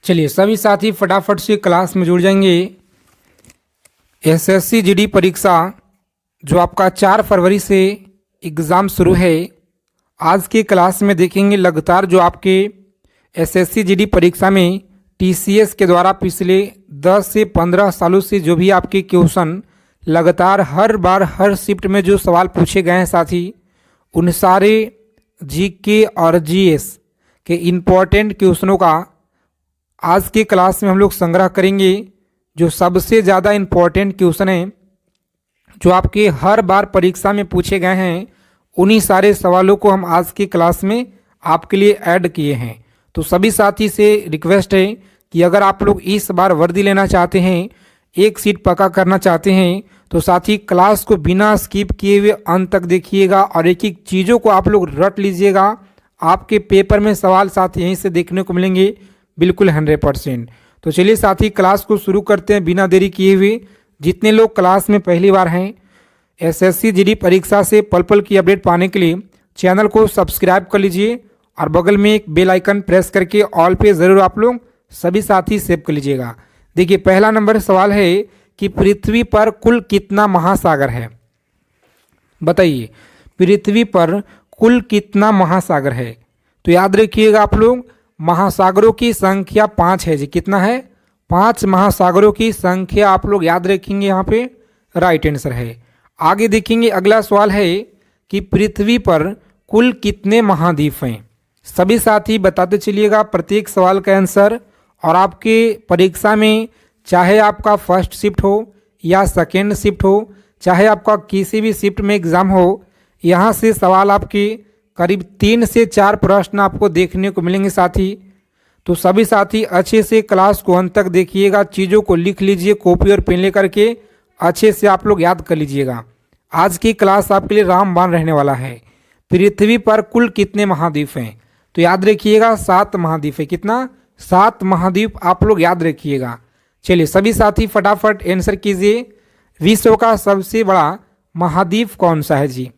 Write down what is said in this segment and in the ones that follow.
चलिए सभी साथी फटाफट से क्लास में जुड़ जाएंगे। एसएससी जीडी परीक्षा जो आपका 4 फरवरी से एग्ज़ाम शुरू है, आज के क्लास में देखेंगे लगातार जो आपके एसएससी जीडी परीक्षा में टीसीएस के द्वारा पिछले 10 से 15 सालों से जो भी आपके क्वेश्चन लगातार हर बार हर शिफ्ट में जो सवाल पूछे गए हैं साथी, उन सारे जीके और जीएस के इम्पोर्टेंट क्वेश्चनों का आज के क्लास में हम लोग संग्रह करेंगे। जो सबसे ज़्यादा इम्पोर्टेंट क्वेश्चन हैं जो आपके हर बार परीक्षा में पूछे गए हैं, उन्हीं सारे सवालों को हम आज की क्लास में आपके लिए ऐड किए हैं। तो सभी साथी से रिक्वेस्ट है कि अगर आप लोग इस बार वर्दी लेना चाहते हैं, एक सीट पक्का करना चाहते हैं, तो साथी क्लास को बिना स्किप किए हुए अंत तक देखिएगा और एक एक चीज़ों को आप लोग रट लीजिएगा। आपके पेपर में सवाल साथ यहीं से देखने को मिलेंगे बिल्कुल 100%। तो चलिए साथी क्लास को शुरू करते हैं बिना देरी किए हुए। जितने लोग क्लास में पहली बार हैं, एसएससी जीडी परीक्षा से पल पल की अपडेट पाने के लिए चैनल को सब्सक्राइब कर लीजिए और बगल में एक बेल आइकन प्रेस करके ऑल पे ज़रूर आप लोग सभी साथी सेव कर लीजिएगा। देखिए पहला नंबर सवाल है कि पृथ्वी पर कुल कितना महासागर है? बताइए पृथ्वी पर कुल कितना महासागर है? तो याद रखिएगा आप लोग, महासागरों की संख्या 5 है जी। कितना है? 5 महासागरों की संख्या आप लोग याद रखेंगे, यहाँ पे राइट आंसर है। आगे देखेंगे अगला सवाल है कि पृथ्वी पर कुल कितने महाद्वीप हैं? सभी साथी बताते चलिएगा प्रत्येक सवाल का आंसर। और आपके परीक्षा में चाहे आपका फर्स्ट शिफ्ट हो या सेकेंड शिफ्ट हो, चाहे आपका किसी भी शिफ्ट में एग्ज़ाम हो, यहाँ से सवाल आपके करीब 3 से 4 प्रश्न आपको देखने को मिलेंगे साथी। तो सभी साथी अच्छे से क्लास को अंत तक देखिएगा, चीज़ों को लिख लीजिए कॉपी और पेन लेकर के, अच्छे से आप लोग याद कर लीजिएगा। आज की क्लास आपके लिए रामबाण रहने वाला है। पृथ्वी पर कुल कितने महाद्वीप हैं? तो याद रखिएगा 7 महाद्वीप है। कितना? 7 महाद्वीप आप लोग याद रखिएगा। चलिए सभी साथी फटाफट आंसर कीजिए। विश्व का सबसे बड़ा महाद्वीप कौन सा है जी?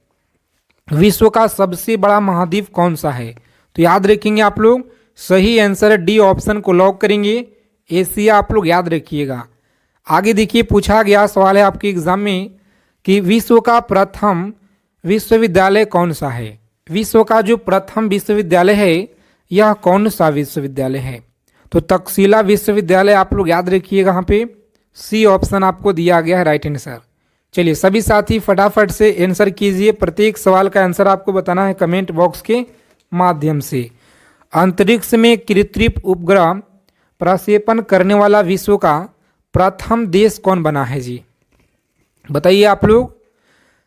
विश्व का सबसे बड़ा महाद्वीप कौन सा है? तो याद रखेंगे आप लोग, सही आंसर डी ऑप्शन को लॉक करेंगे, एशिया आप लोग याद रखिएगा। आगे देखिए पूछा गया सवाल है आपके एग्जाम में कि विश्व का प्रथम विश्वविद्यालय कौन सा है? विश्व का जो प्रथम विश्वविद्यालय है यह कौन सा विश्वविद्यालय है? तो तक्षशिला विश्वविद्यालय आप लोग याद रखिएगा, यहाँ पे सी ऑप्शन आपको दिया गया है राइट आंसर। चलिए सभी साथी फटाफट से आंसर कीजिए। प्रत्येक सवाल का आंसर आपको बताना है कमेंट बॉक्स के माध्यम से। अंतरिक्ष में कृत्रिम उपग्रह प्रक्षेपण करने वाला विश्व का प्रथम देश कौन बना है जी? बताइए आप लोग।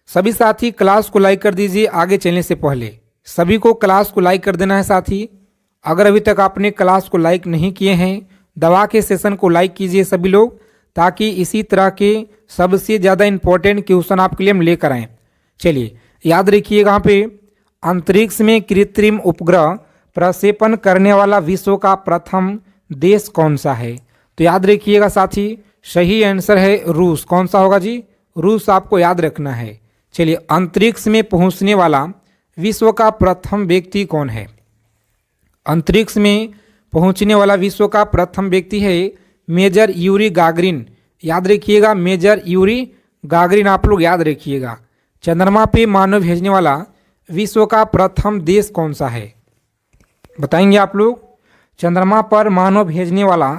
सभी साथी क्लास को लाइक कर दीजिए आगे चलने से पहले। सभी को क्लास को लाइक कर देना है साथी। अगर अभी तक आपने क्लास को लाइक नहीं किए हैं, दबा के सेशन को लाइक कीजिए सभी लोग, ताकि इसी तरह के सबसे ज़्यादा इम्पोर्टेंट क्वेश्चन आपके लिए हम लेकर आएँ। चलिए याद रखिएगा, यहाँ पे अंतरिक्ष में कृत्रिम उपग्रह प्रक्षेपण करने वाला विश्व का प्रथम देश कौन सा है? तो याद रखिएगा साथी, सही आंसर है रूस। कौन सा होगा जी? रूस आपको याद रखना है। चलिए अंतरिक्ष में पहुंचने वाला विश्व का प्रथम व्यक्ति कौन है? अंतरिक्ष में पहुंचने वाला विश्व का प्रथम व्यक्ति है मेजर यूरी गागरिन। याद रखिएगा, मेजर यूरी गागरिन आप लोग याद रखिएगा। चंद्रमा पे मानव भेजने वाला विश्व का प्रथम देश कौन सा है? बताएंगे आप लोग। चंद्रमा पर मानव भेजने वाला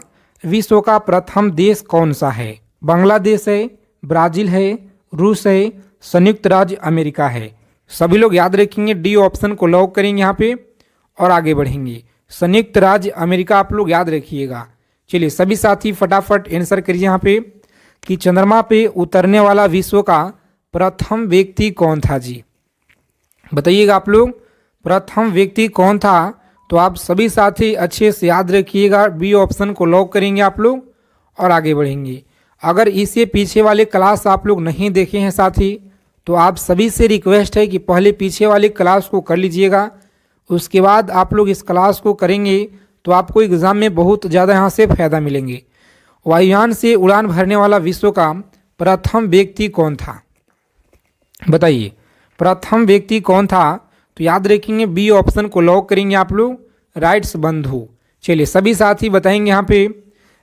विश्व का प्रथम देश कौन सा है? बांग्लादेश है, ब्राज़ील है, रूस है, संयुक्त राज्य अमेरिका है। सभी लोग याद रखेंगे, डी ऑप्शन को लॉक करेंगे यहाँ पे और आगे बढ़ेंगे। संयुक्त राज्य अमेरिका आप लोग याद रखिएगा। चलिए सभी साथी फटाफट आंसर करिए यहाँ पे कि चंद्रमा पे उतरने वाला विश्व का प्रथम व्यक्ति कौन था जी? बताइएगा आप लोग, प्रथम व्यक्ति कौन था? तो आप सभी साथी अच्छे से याद रखिएगा, बी ऑप्शन को लॉक करेंगे आप लोग और आगे बढ़ेंगे। अगर इससे पीछे वाले क्लास आप लोग नहीं देखे हैं साथी, तो आप सभी से रिक्वेस्ट है कि पहले पीछे वाले क्लास को कर लीजिएगा, उसके बाद आप लोग इस क्लास को करेंगे तो आपको एग्ज़ाम में बहुत ज़्यादा यहाँ से फ़ायदा मिलेंगे। वायुयान से उड़ान भरने वाला विश्व का प्रथम व्यक्ति कौन था? बताइए प्रथम व्यक्ति कौन था? तो याद रखेंगे, बी ऑप्शन को लॉक करेंगे आप लोग, राइट्स बंधु। चलिए सभी साथी बताएंगे यहाँ पे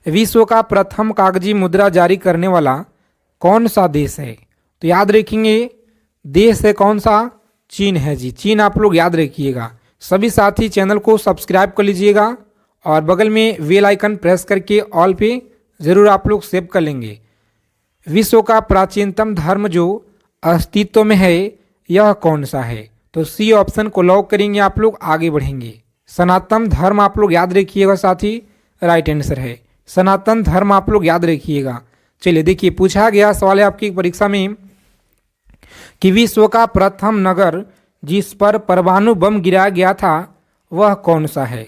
विश्व का प्रथम कागजी मुद्रा जारी करने वाला कौन सा देश है। तो याद रखेंगे देश है कौन सा, चीन है जी। चीन आप लोग याद रखिएगा। सभी साथी चैनल को सब्सक्राइब कर लीजिएगा और बगल में बेल आइकन प्रेस करके ऑल पे ज़रूर आप लोग सेव कर लेंगे। विश्व का प्राचीनतम धर्म जो अस्तित्व में है यह कौन सा है। तो सी ऑप्शन को लॉक करेंगे, आप लोग आगे बढ़ेंगे। सनातन धर्म आप लोग याद रखिएगा साथी, राइट आंसर है सनातन धर्म, आप लोग याद रखिएगा। चलिए देखिए पूछा गया सवाल है आपकी परीक्षा में कि विश्व का प्रथम नगर जिस पर परमाणु बम गिराया गया था वह कौन सा है।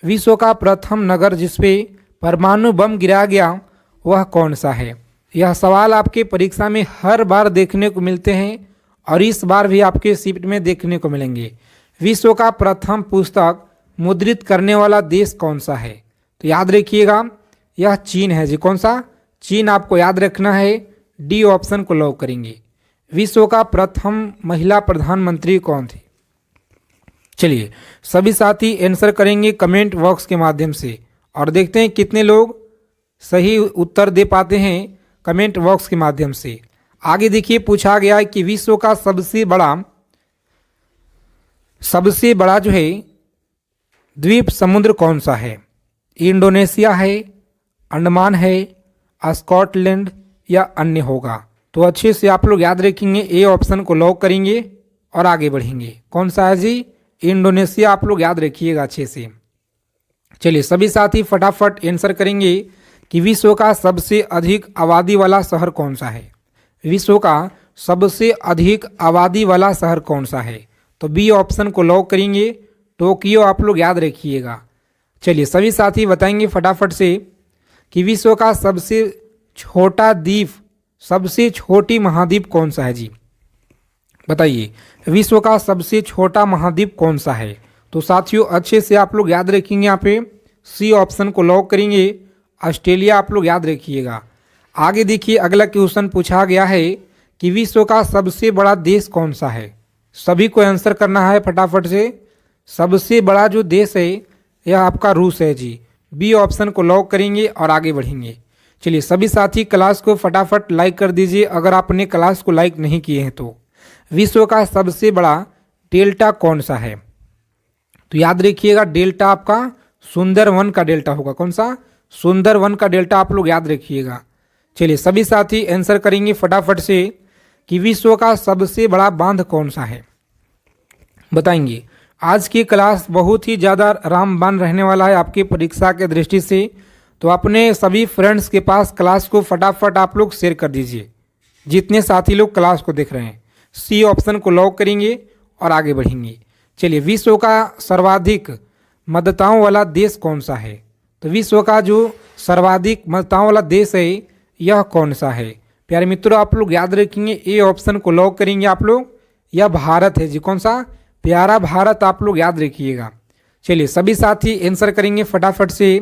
विश्व का प्रथम नगर जिस पे परमाणु बम गिराया गया वह कौन सा है। यह सवाल आपके परीक्षा में हर बार देखने को मिलते हैं और इस बार भी आपके शिफ्ट में देखने को मिलेंगे। विश्व का प्रथम पुस्तक मुद्रित करने वाला देश कौन सा है। तो याद रखिएगा यह चीन है जी। कौन सा, चीन आपको याद रखना है। डी ऑप्शन को लॉक करेंगे। विश्व का प्रथम महिला प्रधानमंत्री कौन थी। चलिए सभी साथी आंसर करेंगे कमेंट बॉक्स के माध्यम से और देखते हैं कितने लोग सही उत्तर दे पाते हैं कमेंट बॉक्स के माध्यम से। आगे देखिए पूछा गया है कि विश्व का सबसे बड़ा जो है द्वीप समुद्र कौन सा है। इंडोनेशिया है, अंडमान है, स्कॉटलैंड या अन्य होगा। तो अच्छे से आप लोग याद रखेंगे, ए ऑप्शन को लॉक करेंगे और आगे बढ़ेंगे। कौन सा है जी, इंडोनेशिया आप लोग याद रखिएगा अच्छे से। चलिए सभी साथी फटाफट आंसर करेंगे कि विश्व का सबसे अधिक आबादी वाला शहर कौन सा है। विश्व का सबसे अधिक आबादी वाला शहर कौन सा है। तो बी ऑप्शन को लॉक करेंगे, टोक्यो आप लोग याद रखिएगा। चलिए सभी साथी बताएंगे फटाफट से कि विश्व का सबसे छोटा द्वीप, सबसे छोटी महाद्वीप कौन सा है जी। बताइए विश्व का सबसे छोटा महाद्वीप कौन सा है। तो साथियों अच्छे से आप लोग याद रखेंगे, यहाँ पे सी ऑप्शन को लॉक करेंगे, ऑस्ट्रेलिया आप लोग याद रखिएगा। आगे देखिए अगला क्वेश्चन पूछा गया है कि विश्व का सबसे बड़ा देश कौन सा है। सभी को आंसर करना है फटाफट से। सबसे बड़ा जो देश है यह आपका रूस है जी। बी ऑप्शन को लॉक करेंगे और आगे बढ़ेंगे। चलिए सभी साथी क्लास को फटाफट लाइक कर दीजिए अगर आपने क्लास को लाइक नहीं किए हैं तो। विश्व का सबसे बड़ा डेल्टा कौन सा है। तो याद रखिएगा डेल्टा आपका सुंदरवन का डेल्टा होगा। कौन सा, सुंदरवन का डेल्टा आप लोग याद रखिएगा। चलिए सभी साथी आंसर करेंगे फटाफट से कि विश्व का सबसे बड़ा बांध कौन सा है। बताएंगे आज की क्लास बहुत ही ज़्यादा रामबान रहने वाला है आपकी परीक्षा के दृष्टि से। तो अपने सभी फ्रेंड्स के पास क्लास को फटाफट आप लोग शेयर कर दीजिए जितने साथी लोग क्लास को देख रहे हैं। सी ऑप्शन को लॉक करेंगे और आगे बढ़ेंगे। चलिए विश्व का सर्वाधिक मतदाताओं वाला देश कौन सा है। तो विश्व का जो सर्वाधिक मतदाताओं वाला देश है यह कौन सा है। प्यारे मित्रों आप लोग याद रखेंगे, ए ऑप्शन को लॉक करेंगे आप लोग, यह भारत है जी। कौन सा, प्यारा भारत आप लोग याद रखिएगा। चलिए सभी साथी आंसर करेंगे फटाफट से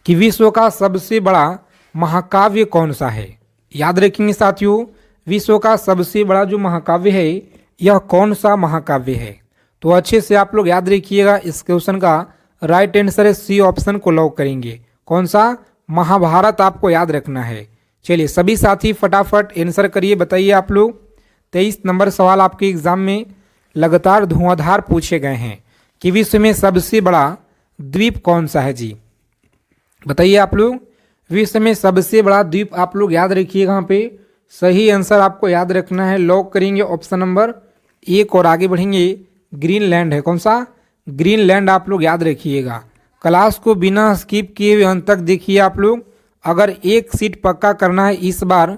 कि विश्व का सबसे बड़ा महाकाव्य कौन सा है। याद रखेंगे साथियों विश्व का सबसे बड़ा जो महाकाव्य है यह कौन सा महाकाव्य है। तो अच्छे से आप लोग याद रखिएगा, इस क्वेश्चन का राइट आंसर है सी ऑप्शन को लॉक करेंगे। कौन सा, महाभारत आपको याद रखना है। चलिए सभी साथी फटाफट आंसर करिए। बताइए आप लोग 23 नंबर सवाल आपके एग्जाम में लगातार धुआंधार पूछे गए हैं कि विश्व में सबसे बड़ा द्वीप कौन सा है जी। बताइए आप लोग विश्व में सबसे बड़ा द्वीप आप लोग याद रखिएगा। यहाँ पे सही आंसर आपको याद रखना है, लॉक करेंगे ऑप्शन नंबर 1 और आगे बढ़ेंगे। ग्रीनलैंड है। कौन सा, ग्रीनलैंड आप लोग याद रखिएगा। क्लास को बिना स्किप किए हुए अंत तक देखिए आप लोग। अगर एक सीट पक्का करना है इस बार,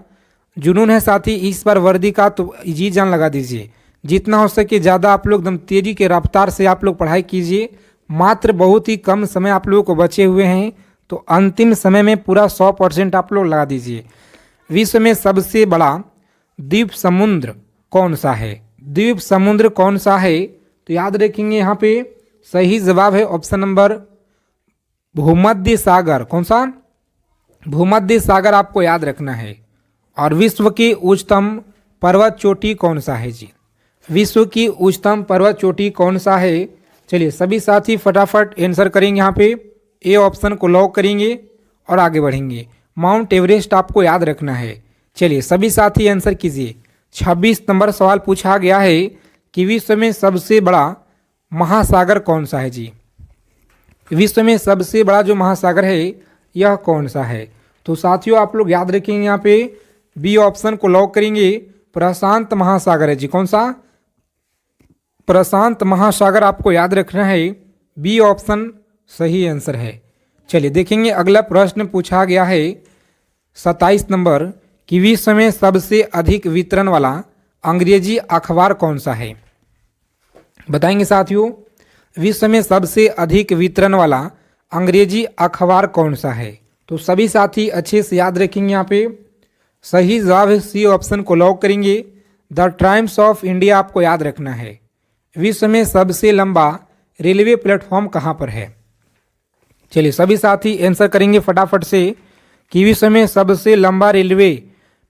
जुनून है साथी इस बार वर्दी का, तो जी जान लगा दीजिए। जितना हो सके ज़्यादा आप लोग एकदम तेज़ी के रफ्तार से आप लोग पढ़ाई कीजिए। मात्र बहुत ही कम समय आप लोगों को बचे हुए हैं, तो अंतिम समय में पूरा 100% आप लोग लगा दीजिए। विश्व में सबसे बड़ा द्वीप समुद्र कौन सा है। द्वीप समुद्र कौन सा है। तो याद रखेंगे यहाँ पे सही जवाब है ऑप्शन नंबर भूमध्य सागर। कौन सा, भूमध्य सागर आपको याद रखना है। और विश्व की उच्चतम पर्वत चोटी कौन सा है जी। विश्व की उच्चतम पर्वत चोटी कौन सा है चलिए सभी साथी फटाफट आंसर करेंगे यहाँ पे, ए ऑप्शन को लॉक करेंगे और आगे बढ़ेंगे। माउंट एवरेस्ट आपको याद रखना है। चलिए सभी साथी आंसर कीजिए। 26 नंबर सवाल पूछा गया है कि विश्व में सबसे बड़ा महासागर कौन सा है जी। विश्व में सबसे बड़ा जो महासागर है यह कौन सा है। तो साथियों आप लोग याद रखेंगे यहाँ पे बी ऑप्शन को लॉक करेंगे, प्रशांत महासागर है जी। कौन सा? प्रशांत महासागर आपको याद रखना है, बी ऑप्शन सही आंसर है। चलिए देखेंगे अगला प्रश्न पूछा गया है 27 नंबर कि विश्व में सबसे अधिक वितरण वाला अंग्रेजी अखबार कौन सा है। बताएंगे साथियों, विश्व में सबसे अधिक वितरण वाला अंग्रेजी अखबार कौन सा है। तो सभी साथी अच्छे से याद रखेंगे यहाँ पे सही जवाब है सी ऑप्शन को लॉक करेंगे, द टाइम्स ऑफ इंडिया आपको याद रखना है। विश्व में सबसे लंबा रेलवे प्लेटफॉर्म कहाँ पर है। चलिए सभी साथी आंसर करेंगे फटाफट से कि विश्व में सबसे लंबा रेलवे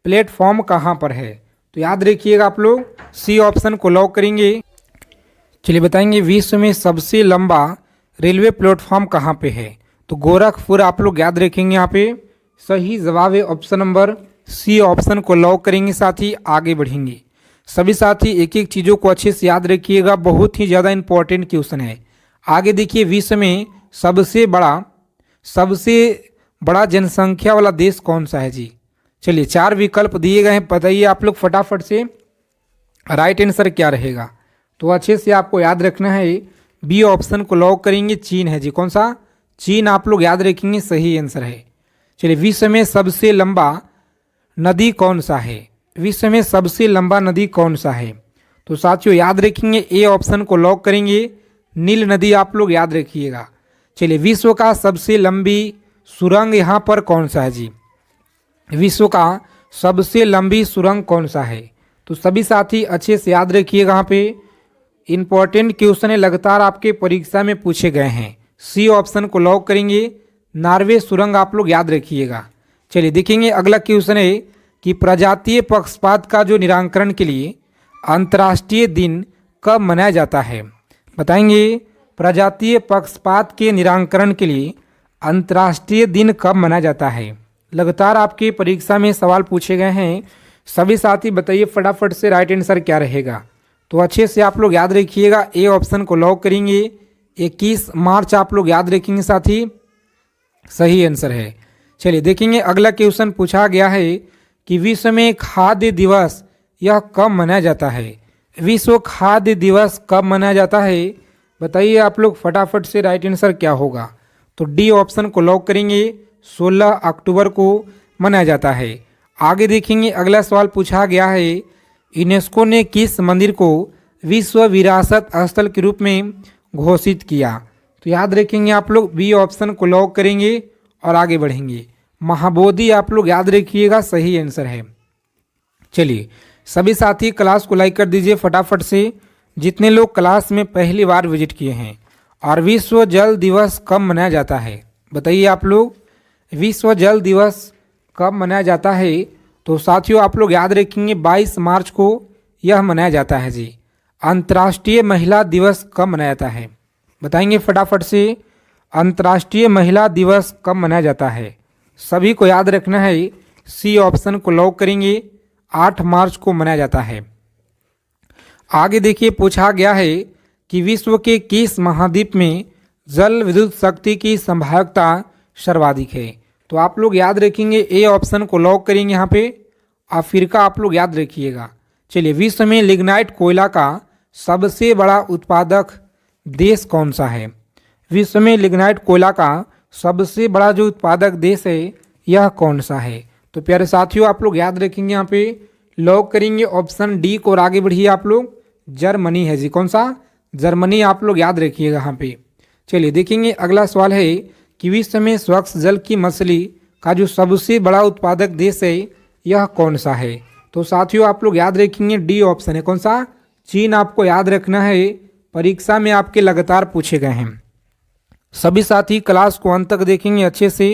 प्लेटफॉर्म कहाँ पर है। तो याद रखिएगा आप लोग सी ऑप्शन को लॉक करेंगे। चलिए बताएंगे विश्व में सबसे लंबा रेलवे प्लेटफॉर्म कहाँ पे है। तो गोरखपुर आप लोग याद रखेंगे यहाँ पे सही जवाब है ऑप्शन नंबर सी ऑप्शन को लॉक करेंगे। साथी आगे बढ़ेंगे। सभी साथी एक एक चीज़ों को अच्छे से याद रखिएगा, बहुत ही ज़्यादा इंपॉर्टेंट क्वेश्चन है। आगे देखिए विश्व में सबसे बड़ा जनसंख्या वाला देश कौन सा है जी। चलिए 4 विकल्प दिए गए हैं, बताइए आप लोग फटाफट से राइट आंसर क्या रहेगा। तो अच्छे से आपको याद रखना है, बी ऑप्शन को लॉक करेंगे, चीन है जी। कौन सा? चीन आप लोग याद रखेंगे, सही आंसर है। चलिए विश्व में सबसे लंबा नदी कौन सा है। विश्व में सबसे लंबा नदी कौन सा है। तो साथियों याद रखेंगे ए ऑप्शन को लॉक करेंगे, नील नदी आप लोग याद रखिएगा। चलिए विश्व का सबसे लंबी सुरंग यहाँ पर कौन सा है जी। विश्व का सबसे लंबी सुरंग कौन सा है। तो सभी साथी अच्छे से याद रखिएगा, यहाँ पे इंपॉर्टेंट क्वेश्चन है, लगातार आपके परीक्षा में पूछे गए हैं। सी ऑप्शन को लॉक करेंगे, नॉर्वे सुरंग आप लोग याद रखिएगा। चलिए देखेंगे अगला क्वेश्चन है कि प्रजातीय पक्षपात का जो निराकरण के लिए अंतर्राष्ट्रीय दिन कब मनाया जाता है। बताएंगे प्रजातीय पक्षपात के निराकरण के लिए अंतर्राष्ट्रीय दिन कब मनाया जाता है। लगातार आपकी परीक्षा में सवाल पूछे गए हैं। सभी साथी बताइए फटाफट से राइट आंसर क्या रहेगा। तो अच्छे से आप लोग याद रखिएगा, ए ऑप्शन को लॉक करेंगे, 21 मार्च आप लोग याद रखेंगे साथी, सही आंसर है। चलिए देखेंगे अगला क्वेश्चन पूछा गया है कि विश्व में खाद्य दिवस यह कब मनाया जाता है। विश्व खाद्य दिवस कब मनाया जाता है, बताइए आप लोग फटाफट से राइट आंसर क्या होगा। तो डी ऑप्शन को लॉक करेंगे, 16 अक्टूबर को मनाया जाता है। आगे देखेंगे अगला सवाल पूछा गया है यूनेस्को ने किस मंदिर को विश्व विरासत स्थल के रूप में घोषित किया। तो याद रखेंगे आप लोग बी ऑप्शन को लॉक करेंगे और आगे बढ़ेंगे। महाबोधि आप लोग याद रखिएगा, सही आंसर है। चलिए सभी साथी क्लास को लाइक कर दीजिए फटाफट से, जितने लोग क्लास में पहली बार विजिट किए हैं। और विश्व जल दिवस कब मनाया जाता है, बताइए आप लोग विश्व जल दिवस कब मनाया जाता है। तो साथियों आप लोग याद रखेंगे 22 मार्च को यह मनाया जाता है जी। अंतर्राष्ट्रीय महिला दिवस कब मनाया जाता है, बताएंगे फटाफट से अंतर्राष्ट्रीय महिला दिवस कब मनाया जाता है। सभी को याद रखना है, सी ऑप्शन को लॉक करेंगे, 8 मार्च को मनाया जाता है। आगे देखिए पूछा गया है कि विश्व के किस महाद्वीप में जल विद्युत शक्ति की संभाव्यता सर्वाधिक है। तो आप लोग याद रखेंगे ए ऑप्शन को लॉक करेंगे, यहाँ पे अफ्रीका आप लोग याद रखिएगा। चलिए विश्व में लिग्नाइट कोयला का सबसे बड़ा उत्पादक देश कौन सा है। विश्व में लिग्नाइट कोयला का सबसे बड़ा जो उत्पादक देश है यह कौन सा है। तो प्यारे साथियों आप लोग याद रखेंगे, यहाँ पे लॉक करेंगे ऑप्शन डी को और आगे बढ़िए आप लोग, जर्मनी है जी। कौन सा? जर्मनी आप लोग याद रखिएगा यहाँ पे। चलिए देखेंगे अगला सवाल है कि विश्व में स्वच्छ जल की मछली का जो सबसे बड़ा उत्पादक देश है यह कौन सा है। तो साथियों आप लोग याद रखेंगे डी ऑप्शन है। कौन सा? चीन आपको याद रखना है, परीक्षा में आपके लगातार पूछे गए हैं। सभी साथी क्लास को अंत तक देखेंगे अच्छे से,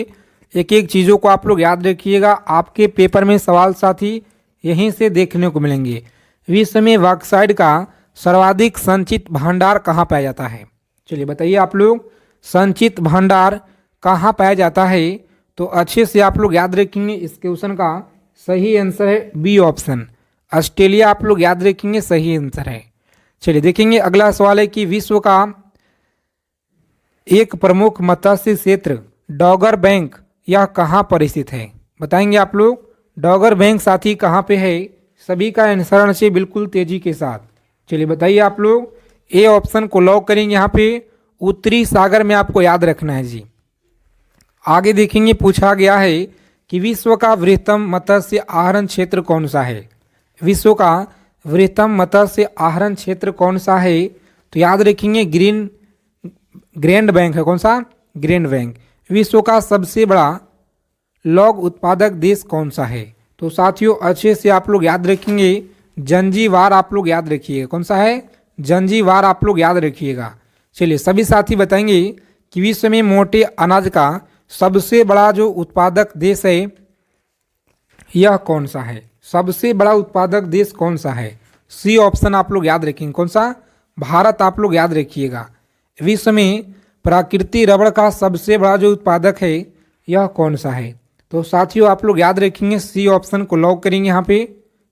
एक एक चीज़ों को आप लोग याद रखिएगा। आपके पेपर में सवाल साथी यहीं से देखने को मिलेंगे। विश्व में बॉक्साइट का सर्वाधिक संचित भंडार कहाँ पाया जाता है। चलिए बताइए आप लोग, संचित भंडार कहाँ पाया जाता है? तो अच्छे से आप लोग याद रखेंगे, इस क्वेश्चन का सही आंसर है बी ऑप्शन, ऑस्ट्रेलिया आप लोग याद रखेंगे, सही आंसर है। चलिए देखेंगे अगला सवाल है कि विश्व का एक प्रमुख मत्स्य क्षेत्र डॉगर बैंक यह कहाँ पर स्थित है? बताएंगे आप लोग, डॉगर बैंक साथी कहाँ पे है? सभी का आंसर से बिल्कुल तेजी के साथ। चलिए बताइए आप लोग, ए ऑप्शन को लॉक करेंगे। यहाँ पे उत्तरी सागर में आपको याद रखना है जी। आगे देखेंगे, पूछा गया है कि विश्व का वृहत्तम मत्स्य आहरण क्षेत्र कौन सा है? विश्व का वृहत्तम मत्स्य आहरण क्षेत्र कौन सा है? तो याद रखेंगे ग्रैंड बैंक है। कौन सा? Grand bank. विश्व का सबसे बड़ा लौह उत्पादक देश कौन सा है? तो साथियों अच्छे से आप लोग याद रखेंगे, जंजीबार आप लोग याद रखिएगा। कौन सा है? जंजीबार आप लोग याद रखिएगा। चलिए सभी साथी बताएंगे कि विश्व में मोटे अनाज का सबसे बड़ा जो उत्पादक देश है यह कौन सा है? सबसे बड़ा उत्पादक देश कौन सा है? सी ऑप्शन आप लोग याद रखेंगे। कौन सा? भारत आप लोग याद रखिएगा। विश्व में प्राकृतिक रबड़ का सबसे बड़ा जो उत्पादक है यह कौन सा है? तो साथियों आप लोग याद रखेंगे, सी ऑप्शन को लॉक करेंगे। यहाँ पे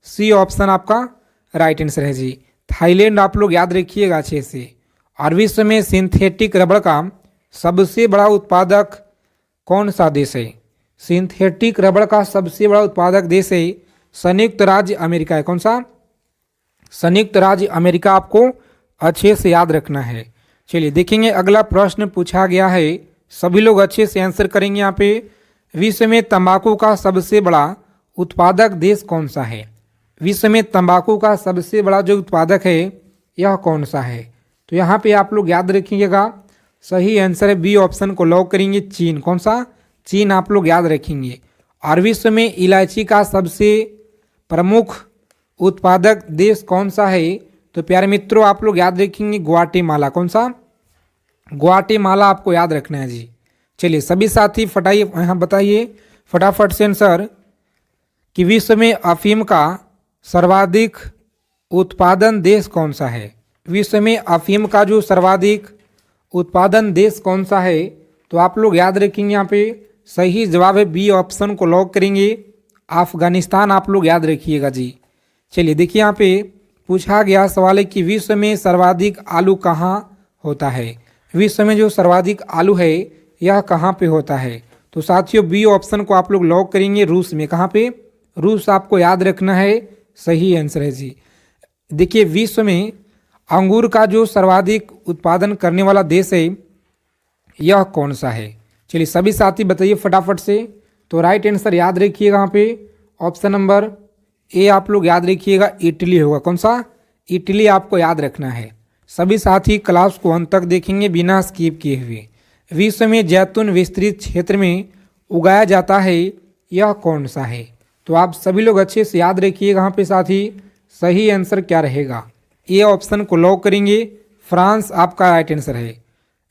सी ऑप्शन आपका राइट आंसर है जी। थाईलैंड आप लोग याद रखिएगा अच्छे से। और विश्व में सिंथेटिक रबड़ का सबसे बड़ा उत्पादक कौन सा देश है? सिंथेटिक रबड़ का सबसे बड़ा उत्पादक देश है संयुक्त राज्य अमेरिका है। कौन सा? संयुक्त राज्य अमेरिका आपको अच्छे से याद रखना है। चलिए देखेंगे अगला प्रश्न पूछा गया है, सभी लोग अच्छे से आंसर करेंगे। यहाँ पे विश्व में तंबाकू का सबसे बड़ा उत्पादक देश कौन सा है? विश्व में तंबाकू का सबसे बड़ा जो उत्पादक है यह कौन सा है? तो यहाँ पे आप लोग याद रखिएगा, सही आंसर है बी ऑप्शन को लॉक करेंगे, चीन। कौन सा? चीन आप लोग याद रखेंगे। और विश्व में इलायची का सबसे प्रमुख उत्पादक देश कौन सा है? तो प्यारे मित्रों आप लोग याद रखेंगे, ग्वाटेमाला। कौन सा? ग्वाटेमाला आपको याद रखना है जी। चलिए सभी साथी फटाइए, यहाँ बताइए फटाफट से आंसर कि विश्व में अफीम का सर्वाधिक उत्पादन देश कौन सा है? विश्व में अफीम का जो सर्वाधिक उत्पादन देश कौन सा है? तो आप लोग याद रखेंगे, यहाँ पे सही जवाब है बी ऑप्शन को लॉक करेंगे, अफगानिस्तान आप लोग याद रखिएगा जी। चलिए देखिए यहाँ पे पूछा गया सवाल है कि विश्व में सर्वाधिक आलू कहाँ होता है? विश्व में जो सर्वाधिक आलू है यह कहाँ पे होता है? तो साथियों बी ऑप्शन को आप लोग लॉक करेंगे, रूस में। कहाँ पे? रूस आपको याद रखना है, सही आंसर है जी। देखिए विश्व में अंगूर का जो सर्वाधिक उत्पादन करने वाला देश है यह कौन सा है? चलिए सभी साथी बताइए फटाफट से। तो राइट आंसर याद रखिएगा, यहाँ पे ऑप्शन नंबर ए आप लोग याद रखिएगा, इटली होगा। कौन सा? इटली आपको याद रखना है। सभी साथी क्लास को अंत तक देखेंगे बिना स्किप किए हुए। विश्व में जैतून विस्तृत क्षेत्र में उगाया जाता है यह कौन सा है? तो आप सभी लोग अच्छे से याद रखिएगा, यहाँ पे साथी सही आंसर क्या रहेगा? ए ऑप्शन को लॉक करेंगे, फ्रांस आपका राइट आंसर है।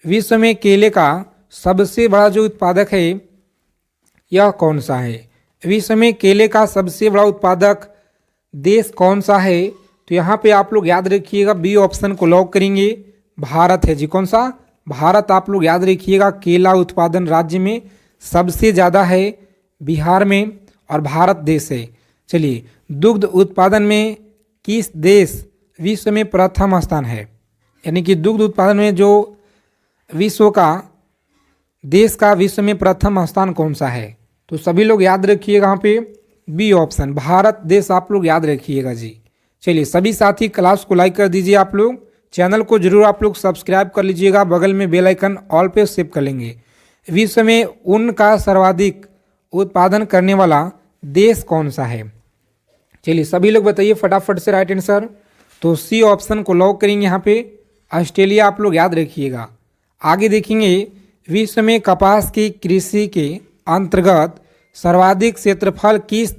विश्व में केले का सबसे बड़ा जो उत्पादक है यह कौन सा है? विश्व में केले का सबसे बड़ा उत्पादक देश कौन सा है? तो यहाँ पे आप लोग याद रखिएगा, बी ऑप्शन को लॉक करेंगे, भारत है जी। कौन सा? भारत आप लोग याद रखिएगा। केला उत्पादन राज्य में सबसे ज़्यादा है बिहार में, और भारत देश है। चलिए दुग्ध उत्पादन में किस देश विश्व में प्रथम स्थान है? यानी कि दुग्ध उत्पादन में जो विश्व का देश का विश्व में प्रथम स्थान कौन सा है? तो सभी लोग याद रखिएगा, यहाँ पे बी ऑप्शन भारत देश आप लोग याद रखिएगा जी। चलिए सभी साथी क्लास को लाइक कर दीजिए, आप लोग चैनल को जरूर आप लोग सब्सक्राइब कर लीजिएगा, बगल में बेल आइकन ऑल पे सेव कर लेंगे। विश्व में ऊन का सर्वाधिक उत्पादन करने वाला देश कौन सा है? चलिए सभी लोग बताइए फटाफट से राइट आंसर। तो सी ऑप्शन को लॉक करेंगे, यहाँ पे ऑस्ट्रेलिया आप लोग याद रखिएगा। आगे देखेंगे, विश्व में कपास की कृषि के अंतर्गत सर्वाधिक क्षेत्रफल किस